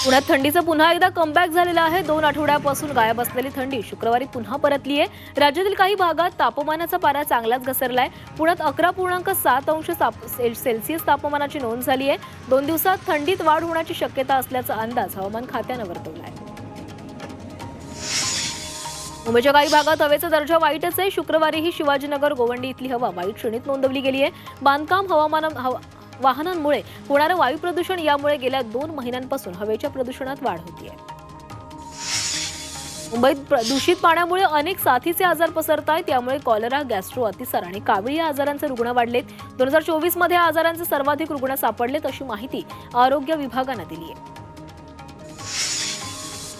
पुण्यात थंडीचा पुन्हा एकदा कमबॅक झालेला आहे। 2 आठवड्यापासून गायब असलेली थंडी शुक्रवारी पुन्हा परतली आहे। राज्यातील काही भागात तापमानाचा पारा चांगलाच घसरलाय। पुण्यात 11.7 अंश सेल्सिअस तापमानाची नोंद झाली आहे। 2 दिवसात थंडीत वाढ होण्याची शक्यता असल्याचा अंदाज हवामान खात्याने वर्तवला आहे। मुंबईच्या काही भागात हवेचा दर्जा वाईटच आहे। शुक्रवारीही शिवाजीनगर गोवंडी इथली हवा वाईट श्रेणीत नोंदवली गेली आहे। बांधकाम वाहनांमुळे होणारं वायू प्रदूषण यामुळे गेल्या 2 महिन्यांपासून हवेच्या प्रदूषणात वाढ होतीये। मुंबईत दूषित पाण्यामुळे अनेक साथीचे आजार पसरत आहेत। यामुळे कॉलरा, गॅस्ट्रो, अतिसार आणि कावीळ या आजारांचे रुग्ण वाढलेत। 2024 मध्ये या आजारांचे सर्वाधिक रुग्ण सापडलेत अशी माहिती आरोग्य विभागाने दिली आहे।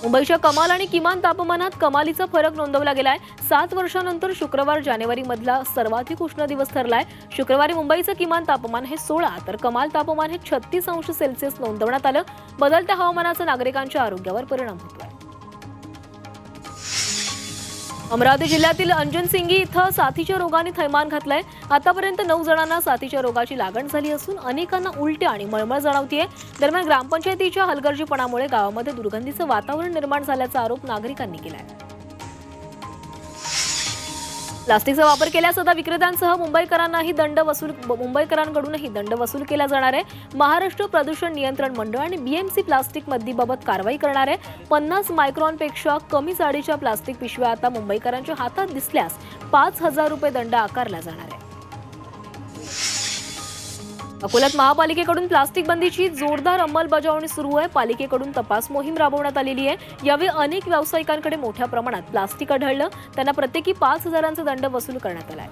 मुंबईच्या कमाल आणि किमान तापमानात कमालीचा फरक नोंदवला गेलाय। 7 वर्षांनंतर शुक्रवार जानेवारी मधला सर्वाधिक उष्ण दिवस ठरलाय। शुक्रवारी मुंबईचं किमान तापमान हे 16 तर कमाल तापमान हे 36 अंश सेल्सिअस नोंदवण्यात आलं। बदलत्या हवामानाचा नागरिकांच्या आरोग्यावर परिणाम होतोय। अमरावती जिल्ह्यातील अंजनसिंगी इथं साथीच्या रोगाने थैमान घातलंय। आतापर्यंत 9 जणांना साथीच्या रोगाची लागण झाली असून अनेकांना उलट्या आणि मळमळ जाणवतीये। दरम्यान ग्रामपंचायतीच्या हलगर्जीपणामुळे गावामध्ये दुर्गंधीचं वातावरण निर्माण झाल्याचा आरोप नागरिकांनी केलाय। प्लास्टिकचा वापर केल्यास आता विक्रेत्यांसह मुंबईकरांकडूनही दंड वसूल केला जाणार आहे। महाराष्ट्र प्रदूषण नियंत्रण मंडळ आणि बीएमसी प्लास्टिक मद्दीबाबत कारवाई करणार आहे। 50 मायक्रॉनपेक्षा कमी जाडीच्या प्लास्टिक पिशव्या आता मुंबईकरांच्या हातात दिसल्यास 5,000 रुपये दंड आकारला जाणार आहे। अकोल्यात महापालिकेकडून प्लास्टिक बंदीची जोरदार अंमलबजावणी सुरू आहे। पालिकेकडून तपास मोहीम राबवण्यात आलेली आहे। यावेळी अनेक व्यावसायिकांकडे मोठ्या प्रमाणात प्लास्टिक आढळलं। त्यांना प्रत्येकी 5,000चा दंड वसूल करण्यात आलाय।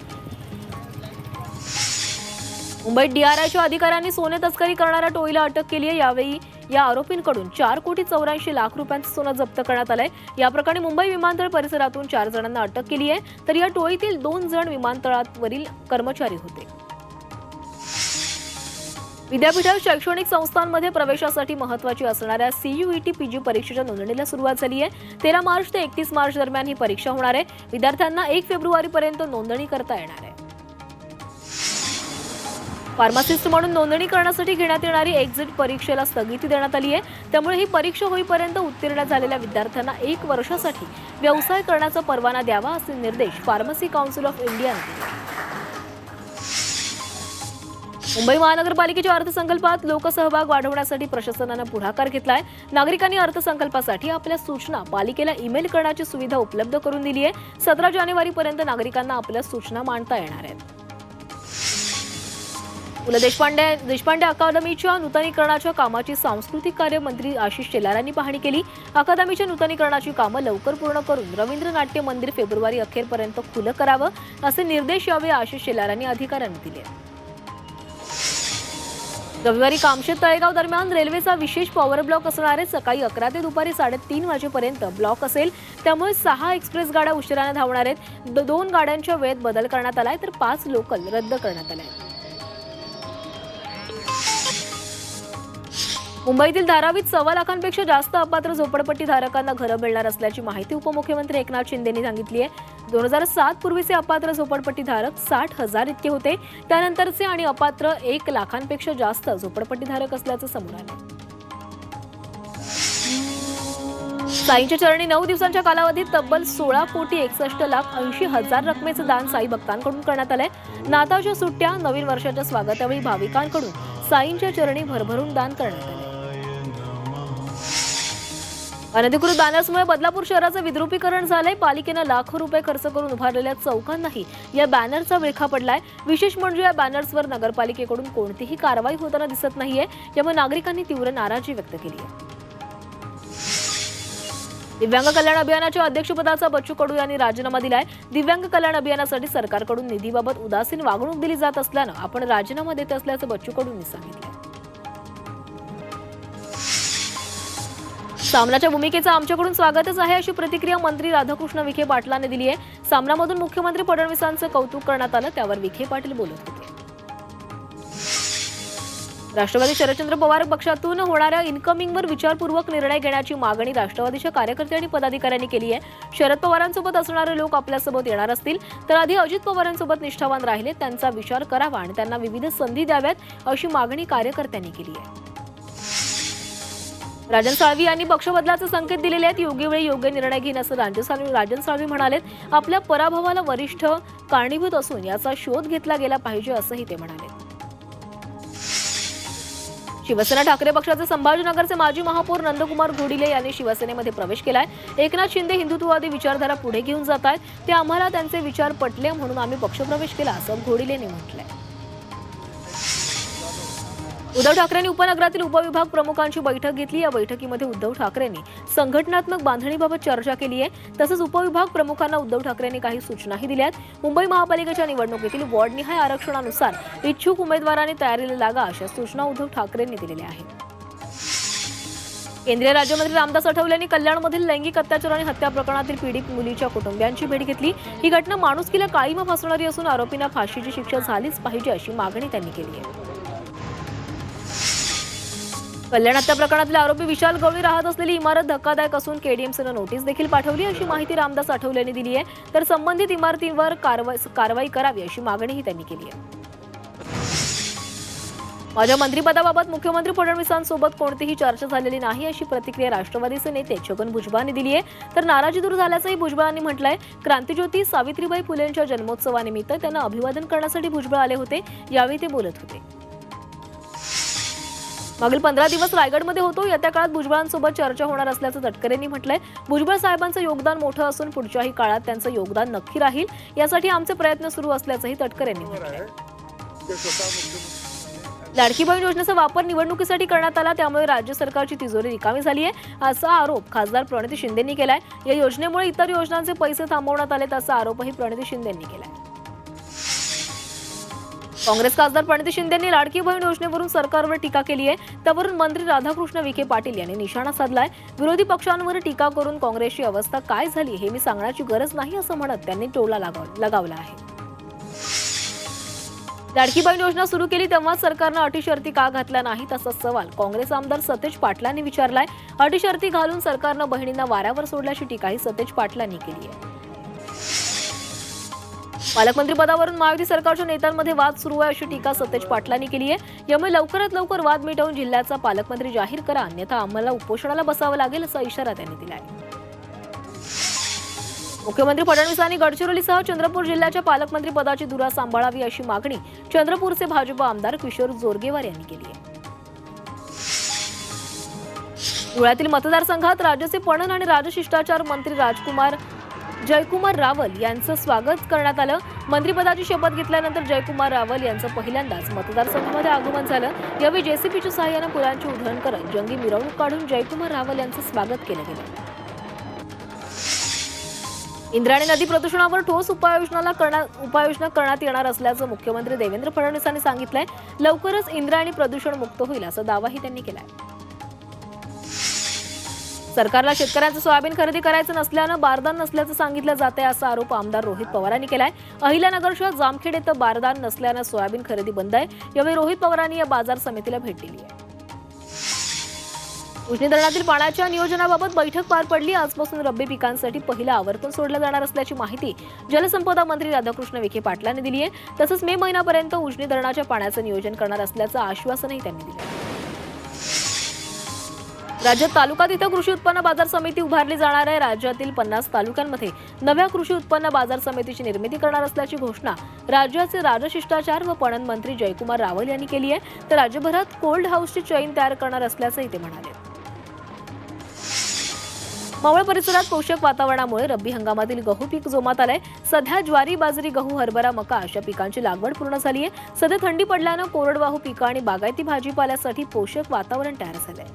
मुंबईत डीआरआयच्या अधिकाऱ्यांनी सोने तस्करी करणाऱ्या टोळीला अटक केली आहे। यावेळी या आरोपींकडून 4,84,00,000 रुपयांचं सोनं जप्त करण्यात आलंय। या प्रकरणी मुंबई विमानतळ परिसरातून 4 जणांना अटक केली आहे, तर या टोळीतील 2 जण विमानतळावरील कर्मचारी होते। विद्यापीठ शैक्षणिक संस्थांमध्ये प्रवेशासाठी महत्त्वाची असणाऱ्या सीयूईटी पीजी परीक्षेच्या नोंदणीला सुरुवात झाली आहे। 13 मार्च ते 31 मार्च दरम्यान ही परीक्षा होणार आहे। विद्यार्थ्यांना 1 फेब्रुवारीपर्यंत नोंदणी करता येणार आहे। फार्मासिस्ट म्हणून नोंदणी करण्यासाठी घेण्यात येणारी एक्झिट परीक्षेला स्थगिती देण्यात आली आहे। त्यामुळे ही परीक्षा होईपर्यंत उत्तीर्ण झालेल्या विद्यार्थ्यांना 1 वर्षासाठी व्यवसाय करण्याचा परवाना द्यावा असे निर्देश फार्मसी काउन्सिल ऑफ इंडियाने दिले। मुंबई महानगरपालिकेच्या अर्थसंकल्पात लोकसहभाग वाढवण्यासाठी प्रशासनाने पुढाकार घेतलाय। नागरिकांनी अर्थसंकल्पासाठी आपल्या सूचना पालिकेला ईमेल करण्याची सुविधा उपलब्ध करून दिली आहे। 17 जानेवारीपर्यंत नागरिकांना आपल्या सूचना मांडता येणार आहेत। पु ल देशपांडे अकादमीच्या नूतनीकरणाच्या कामाची सांस्कृतिक कार्य मंत्री आशिष शेलार यांनी पाहणी केली। अकादमीच्या नूतनीकरणाची कामं लवकर पूर्ण करून रवींद्र नाट्य मंदिर फेब्रुवारी अखेरपर्यंत खुलं करावं असे निर्देश यावेळी आशिष शेलार यांनी अधिकाऱ्यांना दिले। रविवारी कामशेत तळेगाव दरम्यान रेल्वेचा विशेष पॉवर ब्लॉक असणार आहे। सकाळी 11 ते दुपारी 3:30 वाजेपर्यंत ब्लॉक असेल। त्यामुळे 6 एक्सप्रेस गाड्या उशिराने धावणार आहेत। 2 गाड्यांच्या वेळेत बदल करण्यात आलाय, तर 5 लोकल रद्द करण्यात आल्या आहेत। मुंबईतील धारावीत 1.25 लाखांपेक्षा जास्त अपात्र झोपडपट्टी धारकांना घरं मिळणार असल्याची माहिती उपमुख्यमंत्री एकनाथ शिंदेंनी सांगितली आहे। 2007 पूर्वीचे अपात्र झोपडपट्टी धारक 60,000 इतके होते। त्यानंतरचे आणि अपात्र 1 लाखांपेक्षा जास्त झोपडपट्टी धारक असल्याचं समोर आलं। साईंच्या चरणी 9 दिवसांच्या कालावधीत तब्बल 16,61,80,000 रकमेचं दान साई भक्तांकडून करण्यात आलंय। नाताळच्या सुट्ट्या, नवीन वर्षाच्या स्वागतावेळी भाविकांकडून साईंच्या चरणी भरभरून दान करण्यात आले। अनधिकृत बॅनर्समुळे बदलापूर शहराचं विद्रुपीकरण झालंय। पालिकेनं लाखो रुपये खर्च करून उभारलेल्या चौकांनाही या बॅनरचा विळखा पडलाय। विशेष म्हणजे या बॅनर्सवर नगरपालिकेकडून कोणतीही कारवाई होताना दिसत नाहीये। यामुळे नागरिकांनी तीव्र नाराजी व्यक्त केली आहे। दिव्यांग कल्याण अभियानाच्या अध्यक्षपदाचा बच्चू कडू यांनी राजीनामा दिलाय। दिव्यांग कल्याण अभियानासाठी सरकारकडून निधीबाबत उदासीन वागणूक दिली जात असल्यानं आपण राजीनामा देत असल्याचं बच्चू कडूंनी सांगितलं। सामनाच्या भूमिकेचं आमच्याकडून स्वागतच आहे अशी प्रतिक्रिया मंत्री राधाकृष्ण विखे पाटलांनी दिली आहे। सामनामधून मुख्यमंत्री फडणवीसांचं कौतुक करण्यात आलं, त्यावर विखे पाटील बोलत होते। राष्ट्रवादी शरदचंद्र पवार पक्षातून होणाऱ्या इन्कमिंगवर विचारपूर्वक निर्णय घेण्याची मागणी राष्ट्रवादीच्या कार्यकर्ते आणि पदाधिकाऱ्यांनी केली आहे। शरद पवारांसोबत असणारे लोक आपल्यासोबत येणार असतील तर आधी अजित पवारांसोबत निष्ठावान राहिले त्यांचा विचार करावा आणि त्यांना विविध संधी द्याव्यात अशी मागणी कार्यकर्त्यांनी केली आहे। राजन साळवी यांनी पक्षबदलाचे संकेत दिलेले आहेत. योग्य वेळी योग्य निर्णय घेईन असं राजन साळवी म्हणालेत. आपल्या पराभवाला वरिष्ठ कारणीभूत असून याचा शोध घेतला गेला पाहिजे असंही ते म्हणाले. शिवसेना ठाकरे पक्षाचे संभाजीनगरचे माजी महापौर नंदकुमार घोडिले यांनी शिवसेनेमध्ये प्रवेश केलाय. एकनाथ शिंदे हिंदुत्ववादी विचारधारा पुढे घेऊन जात आहेत. ते आम्हाला त्यांचे विचार पटले म्हणून आम्ही पक्षप्रवेश केला असं घोडिलेंनी म्हटलंय. उद्धव ठाकरेंनी उपनगरातील उपविभाग प्रमुखांची बैठक घेतली. या बैठकीमध्ये उद्धव ठाकरेंनी संघटनात्मक बांधणीबाबत चर्चा केली आहे. तसंच उपविभाग प्रमुखांना उद्धव ठाकरेंनी काही सूचनाही दिल्या आहेत. मुंबई महापालिकेच्या निवडणुकीतील वॉर्डनिहाय आरक्षणानुसार इच्छुक उमेदवारांनी तयारीला लागा अशा सूचना उद्धव ठाकरेंनी दिलेल्या आहेत. केंद्रीय राज्यमंत्री रामदास आठवले यांनी कल्याणमधील लैंगिक अत्याचार आणि हत्या प्रकरणातील पीडित मुलीच्या कुटुंबियांची भेट घेतली. ही घटना माणुसकीला काळीमा फासणारी असून आरोपींना फाशीची शिक्षा झालीच पाहिजे अशी मागणी त्यांनी केली आहे. कल्याण हत्या प्रकरणातील आरोपी विशाल गवळी राहत असलेली इमारत धक्कादायक असून केडीएमसीनं नोटीस देखील पाठवली अशी माहिती रामदास आठवले यांनी दिली आहे. तर संबंधित इमारतींवर कारवाई करावी अशी मागणीही त्यांनी केली आहे. माझ्या मंत्रिपदाबाबत मुख्यमंत्री फडणवीसांसोबत कोणतीही चर्चा झालेली नाही अशी प्रतिक्रिया राष्ट्रवादीचे नेते छगन भुजबळ यांनी दिली आहे. तर नाराजी दूर झाल्याचंही भुजबळ यांनी म्हटलंय. क्रांतिज्योती सावित्रीबाई फुलेंच्या जन्मोत्सवानिमित्त त्यांना अभिवादन करण्यासाठी भुजबळ आले होते. यावेळी ते बोलत होते. मागील 15 दिवस रायगडमध्ये होतो. येत्या काळात भुजबळांसोबत चर्चा होणार असल्याचं तटकरेंनी म्हटलंय. भुजबळ साहेबांचं योगदान मोठं असून पुढच्याही काळात त्यांचं योगदान नक्की राहील. यासाठी आमचे प्रयत्न सुरू असल्याचंही तटकरेंनी म्हटलंय. लाडकी बहीण योजनेचा वापर निवडणुकीसाठी करण्यात आला, त्यामुळे राज्य सरकारची तिजोरी रिकामी झाली आहे असा आरोप खासदार प्रणिती शिंदेंनी केलाय. या योजनेमुळे इतर योजनांचे पैसे थांबवण्यात आलेत असा आरोपही प्रणिती शिंदेंनी केलाय. काँग्रेस खासदार प्रणिती शिंदेंनी लाडकी बहीण योजनेवरून सरकारवर टीका केली आहे. त्यावरून मंत्री राधाकृष्ण विखे पाटील यांनी निशाणा साधलाय. विरोधी पक्षांवर टीका करून काँग्रेसची अवस्था काय झाली हे मी सांगण्याची गरज नाही असं म्हणत त्यांनी टोला लगावला आहे. लाडकी बहीण योजना सुरू केली तेव्हा सरकारनं अटी शर्ती का घातल्या नाहीत असा सवाल काँग्रेस आमदार सतेज पाटलांनी विचारलाय. अटी शर्ती घालून सरकारनं बहिणींना वाऱ्यावर सोडल्याची टीकाही सतेज पाटलांनी केली आहे. पालकमंत्री पदावरून महायुती सरकारच्या नेत्यांमध्ये वाद सुरू आहे अशी टीका सतेज पाटलांनी केली आहे. यामुळे लवकरात लवकर वाद मिटवून जिल्ह्याचा पालकमंत्री जाहीर करा, अन्यथा आम्हाला उपोषणाला बसावं लागेल असा इशारा त्यांनी दिलाय. मुख्यमंत्री फडणवीसांनी गडचिरोलीसह चंद्रपूर जिल्ह्याच्या पालकमंत्री पदाची धुरा सांभाळावी अशी मागणी चंद्रपूरचे भाजप आमदार किशोर जोरगेवार यांनी केली आहे. धुळ्यातील मतदारसंघात राज्याचे पणन आणि राजशिष्टाचार मंत्री जयकुमार रावल यांचं स्वागत करण्यात आलं. मंत्रिपदाची शपथ घेतल्यानंतर जयकुमार रावल यांचं पहिल्यांदाच मतदारसंघामध्ये आगमन झालं. यावेळी जेसीपीच्या सहाय्यानं पुलांची उधळण करत जंगी मिरवणूक काढून जयकुमार रावल यांचं स्वागत केलं गेलं. इंद्रायणी नदी प्रदूषणावर ठोस उपाययोजना करण्यात येणार असल्याचं मुख्यमंत्री देवेंद्र फडणवीस यांनी सांगितलंय. लवकरच इंद्रायणी प्रदूषण मुक्त होईल असा दावाही त्यांनी केलाय. सरकारला शेतकऱ्यांचं सोयाबीन खरेदी करायचं नसल्यानं बारदान नसल्याचं सांगितलं जात आहे असा आरोप आमदार रोहित पवारांनी केलाय. अहिल्यानगरच्या जामखेड इथं बारदान नसल्यानं सोयाबीन खरेदी बंद आहे. यावेळी रोहित पवारांनी या बाजार समितीला भेट दिली आहे. उजनी धरणातील पाण्याच्या नियोजनाबाबत बैठक पार पडली. आजपासून रब्बी पिकांसाठी पहिलं आवर्तन सोडलं जाणार असल्याची माहिती जलसंपदा मंत्री राधाकृष्ण विखे पाटलांनी दिली आहे. तसंच मे महिन्यापर्यंत उजनी धरणाच्या पाण्याचं नियोजन करणार असल्याचं आश्वासनही त्यांनी दिलं. राज्यात तालुका तिथं कृषी उत्पन्न बाजार समिती उभारली जाणार आहे. राज्यातील 50 तालुक्यांमध्ये नव्या कृषी उत्पन्न बाजार समितीची निर्मिती करणार असल्याची घोषणा राज्याचे राजशिष्टाचार व पणन मंत्री जयकुमार रावल यांनी केली आहे. तर राज्यभरात कोल्ड हाऊसची चैन तयार करणार असल्याचंही ते म्हणाले. मावळ परिसरात पोषक वातावरणामुळे रब्बी हंगामातील गहू पीक जोमात आलंय. सध्या ज्वारी, बाजरी, गहू, हरभरा, मका अशा पिकांची लागवड पूर्ण झाली आहे. सध्या थंडी पडल्यानं कोरडवाहू पिकं आणि बागायती भाजीपाल्यासाठी पोषक वातावरण तयार झालंय.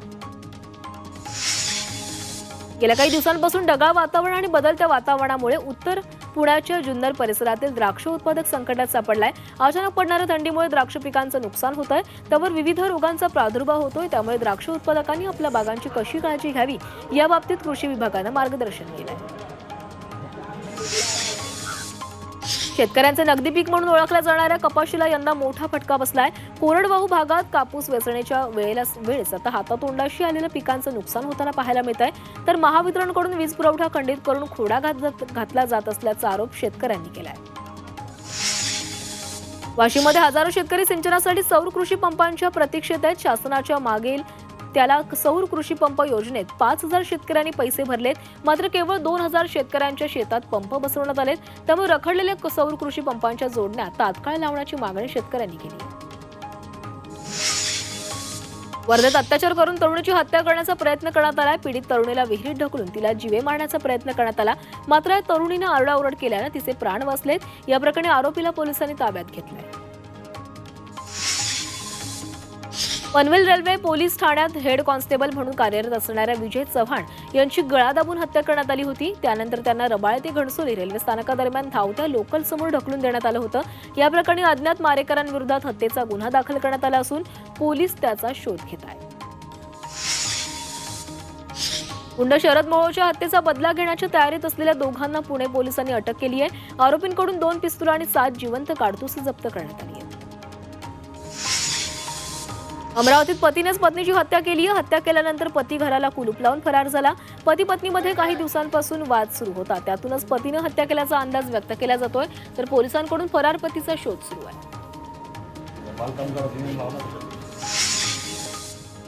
गेल्या काही दिवसांपासून ढगाळ वातावरण आणि बदलत्या वातावरणामुळे उत्तर पुण्याच्या जुन्नर परिसरातील द्राक्ष उत्पादक संकटात सापडलाय. अचानक पडणाऱ्या थंडीमुळे द्राक्ष पिकांचं नुकसान होत आहे. त्यावर विविध रोगांचा प्रादुर्भाव होतोय. त्यामुळे द्राक्ष उत्पादकांनी आपल्या बागांची कशी काळजी घ्यावी याबाबतीत कृषी विभागानं मार्गदर्शन केलंय. शेतकऱ्यांचे नगदी पीक म्हणून ओळखल्या जाणाऱ्या कपाशीला यंदा मोठा फटका बसलाय. कोरडवाहू भागात कापूस वेचण्याच्या वेळेस आता हातातोंडाशी आलेल्या पिकांचं नुकसान होताना पाहायला मिळत आहे. तर महावितरणकडून वीज पुरवठा खंडित करून खोडा घातला जात असल्याचा आरोप शेतकऱ्यांनी केलाय. वाशिममध्ये हजारो शेतकरी सिंचनासाठी सौर कृषी पंपांच्या प्रतीक्षेत आहेत. शासनाच्या मागील त्याला सौर कृषी पंप योजनेत 5,000 शेतकऱ्यांनी पैसे भरलेत। मात्र केवळ 2,000 शेतकऱ्यांच्या शेतात पंप बसवण्यात आलेत। त्यामुळे रखडलेल्या सौर कृषी पंपांच्या जोडण्या तात्काळ लावण्याची मागणी शेतकऱ्यांनी केली। वर्ध्यात अत्याचार करून तरुणीची हत्या करण्याचा प्रयत्न करण्यात आला। पीडित तरुणीला विहिरीत ढकलून तिला जीवे मारण्याचा प्रयत्न करण्यात आला। मात्र या तरुणीने आरडाओरड केल्याने तिचे प्राण वाचलेत। या प्रकरणी आरोपीला पोलिसांनी ताब्यात घेतलंय। पनवेल रेल्वे पोलीस ठाण्यात हेड कॉन्स्टेबल म्हणून कार्यरत असणाऱ्या विजय चव्हाण यांची गळा दाबून हत्या करण्यात आली होती। त्यानंतर त्यांना रबाळे ते घणसोली रेल्वे स्थानकादरम्यान धावत्या लोकल समोर ढकलून देण्यात आलं होतं। या प्रकरणी अज्ञात मारेकरांविरोधात हत्येचा गुन्हा दाखल करण्यात आला असून पोलीस त्याचा शोध घेत आहेत। गुंड शरद मोहोळच्या हत्येचा बदला घेण्याच्या तयारीत असलेल्या दोघांना पुणे पोलिसांनी अटक केली आहे। आरोपींकडून 2 पिस्तूल आणि 7 जिवंत काडतुसे जप्त करण्यात आली आहेत। अमरावतीत पतीनेच पत्नीची हत्या केली आहे। हत्या केल्यानंतर पती घराला कुलूप लावून फरार झाला। पती पत्नीमध्ये काही दिवसांपासून वाद सुरू होता। त्यातूनच पतीने हत्या केल्याचा अंदाज व्यक्त केला जातोय। तर पोलिसांकडून फरार पतीचा शोध सुरू आहे।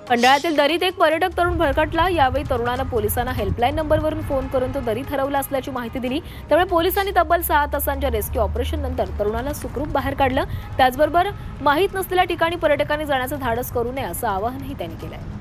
खंडाळ्यातील दरीत एक पर्यटक तरुण भरकटला। यावेळी तरुणानं पोलिसांना हेल्पलाईन नंबरवरून फोन करून तो दरीत हरवला असल्याची माहिती दिली। त्यामुळे पोलिसांनी तब्बल 6 तासांच्या रेस्क्यू ऑपरेशन नंतर तरुणाला सुखरूप बाहेर काढलं। त्याचबरोबर माहीत नसलेल्या ठिकाणी पर्यटकांनी जाण्याचं धाडस करू नये असं आवाहनही त्यांनी केलंय।